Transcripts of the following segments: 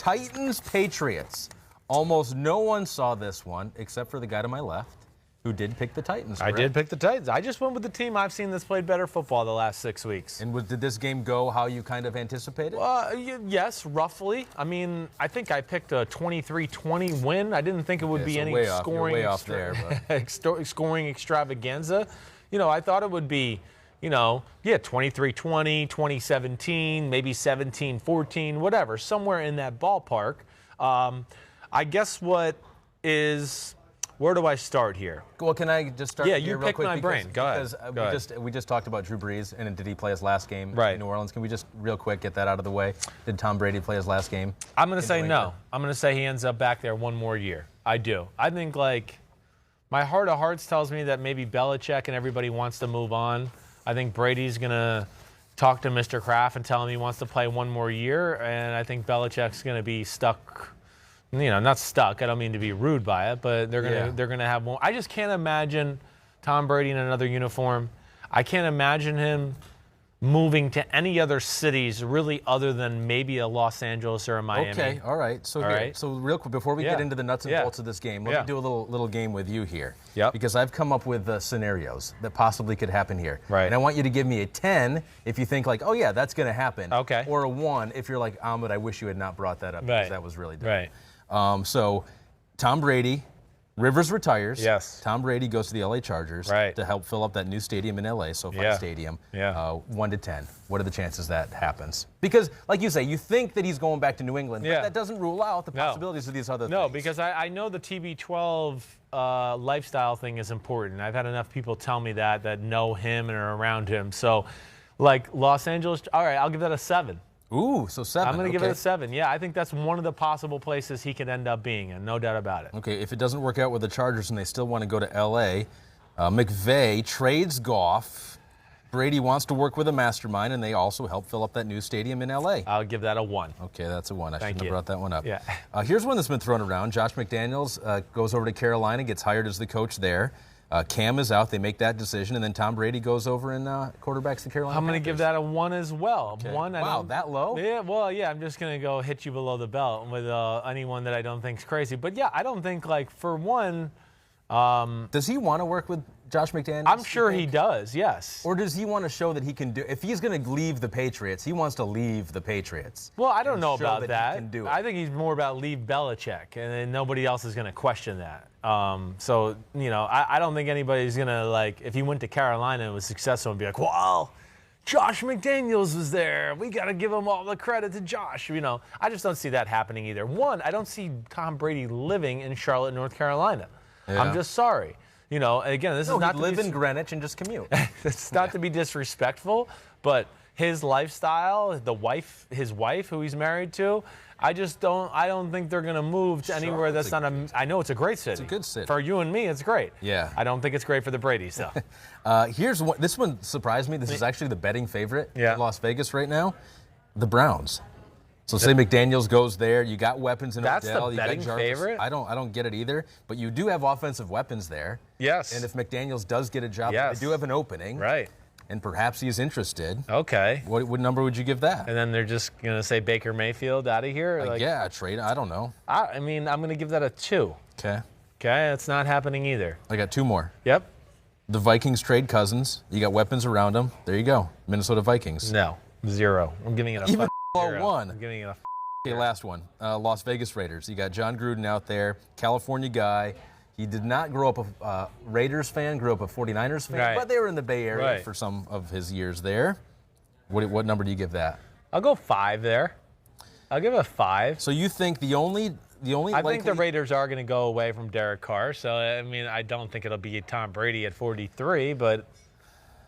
Titans Patriots. Almost no one saw this one except for the guy to my left, who did pick the Titans. Correct? I did pick the Titans. I just went with the team I've seen that's played better football the last 6 weeks. And did this game go how you kind of anticipated? Yes, roughly. I mean, I think I picked a 23-20 win. I didn't think it would be any scoring scoring extravaganza. You know, I thought it would be, 23-20, 2017, maybe 17-14, whatever, somewhere in that ballpark. I guess where do I start here? Well, can I just start? Yeah, you pick my brain. Go ahead. Because we just talked about Drew Brees, and did he play his last game in New Orleans? Can we just real quick get that out of the way? Did Tom Brady play his last game? I'm going to say no. I'm going to say he ends up back there one more year. I do. I think, my heart of hearts tells me that maybe Belichick and everybody wants to move on. I think Brady's going to talk to Mr. Kraft and tell him he wants to play one more year, and I think Belichick's going to be stuck. Not stuck. I don't mean to be rude by it, but they're gonna have more. I just can't imagine Tom Brady in another uniform. I can't imagine him moving to any other cities really other than maybe a Los Angeles or a Miami. Okay, all right. So real quick, before we get into the nuts and bolts of this game, let me do a little game with you here. Yep. Because I've come up with scenarios that possibly could happen here. Right. And I want you to give me a 10 if you think oh yeah, that's going to happen. Okay. Or a 1 if you're like, Ahmed, I wish you had not brought that up because that was really dumb. Right. So Tom Brady, Rivers retires. Yes. Tom Brady goes to the LA Chargers to help fill up that new stadium in LA, SoFi Stadium. Yeah. 1 to 10. What are the chances that happens? Because, like you say, you think that he's going back to New England, but that doesn't rule out the possibilities of these other things. No, because I know the TB12 lifestyle thing is important. I've had enough people tell me that know him and are around him. So, Los Angeles, all right, I'll give that a 7. Ooh, so 7. I'm going to give it a 7. Yeah, I think that's one of the possible places he could end up being in, no doubt about it. Okay, if it doesn't work out with the Chargers and they still want to go to L.A., McVay trades Goff. Brady wants to work with a mastermind, and they also help fill up that new stadium in L.A. I'll give that a 1. Okay, that's a 1. I shouldn't have brought that one up. Yeah. Here's one that's been thrown around. Josh McDaniels goes over to Carolina, gets hired as the coach there. Cam is out. They make that decision, and then Tom Brady goes over and quarterbacks the Carolina I'm going to give that a 1 as well. Okay. 1. Wow, that low? Yeah, well, yeah, I'm just going to go hit you below the belt with anyone that I don't think's crazy. But, yeah, I don't think, for one... does he want to work with Josh McDaniels? I'm sure he does, yes. Or does he want to show that he can do... If he's going to leave the Patriots, he wants to leave the Patriots. Well, I don't know about that. He can do it. I think he's more about leave Belichick, and then nobody else is going to question that. I don't think anybody's going to, if he went to Carolina and was successful and be like, well, Josh McDaniels was there. We got to give him all the credit to Josh. I just don't see that happening either. One, I don't see Tom Brady living in Charlotte, North Carolina. Yeah. I'm just sorry. Again, this is not to live in Greenwich and just commute. It's not to be disrespectful, but his lifestyle, his wife, who he's married to, I don't think they're going to move to anywhere that's not I know it's a great city. It's a good city. For you and me, it's great. Yeah. I don't think it's great for the Bradys, though. Here's one. This one surprised me. This is actually the betting favorite in Las Vegas right now. The Browns. So say McDaniels goes there, you got weapons in Odell, you got Jarvis. Favorite? I don't get it either, but you do have offensive weapons there. Yes. And if McDaniels does get a job, they do have an opening. Right. And perhaps he's interested. Okay. What number would you give that? And then they're just going to say Baker Mayfield out of here? Trade. I don't know. I'm going to give that a 2. Okay. Okay, it's not happening either. I got 2 more. Yep. The Vikings trade Cousins. You got weapons around them. There you go. Minnesota Vikings. No. 0. I'm giving it a Even 0. 1. I'm giving it a Okay, last one. Las Vegas Raiders. You got John Gruden out there, California guy. He did not grow up a Raiders fan, grew up a 49ers fan, but they were in the Bay Area for some of his years there. What number do you give that? I'll go 5 there. I'll give it a 5. So you think the only I think the Raiders are going to go away from Derek Carr. So, I don't think it'll be Tom Brady at 43, but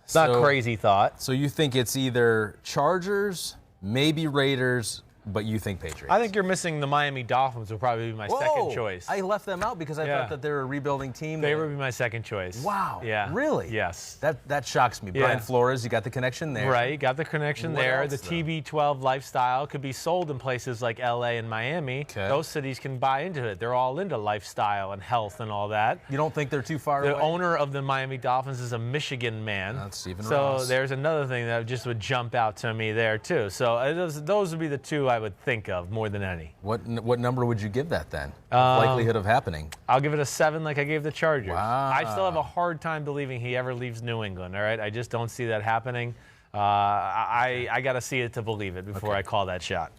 it's not a crazy thought. So you think it's either Chargers, maybe Raiders, but you think Patriots? I think you're missing the Miami Dolphins would probably be my second choice. I left them out because I thought that they're a rebuilding team. They would be my second choice. Wow. Yeah. Really? Yes. That shocks me. Brian Flores, you got the connection there. Right, got the connection there. The TB12 lifestyle could be sold in places like LA and Miami. Okay. Those cities can buy into it. They're all into lifestyle and health and all that. You don't think they're too far away? The owner of the Miami Dolphins is a Michigan man. That's Stephen So Ross. there's another thing that just would jump out to me there too. So those would be the 2 I would think of more than any. What number would you give that then? Likelihood of happening? I'll give it a 7 like I gave the Chargers. Wow. I still have a hard time believing he ever leaves New England, all right? I just don't see that happening. I got to see it to believe it before I call that shot.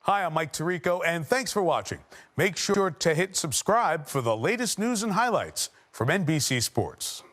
Hi, I'm Mike Tirico, and thanks for watching. Make sure to hit subscribe for the latest news and highlights from NBC Sports.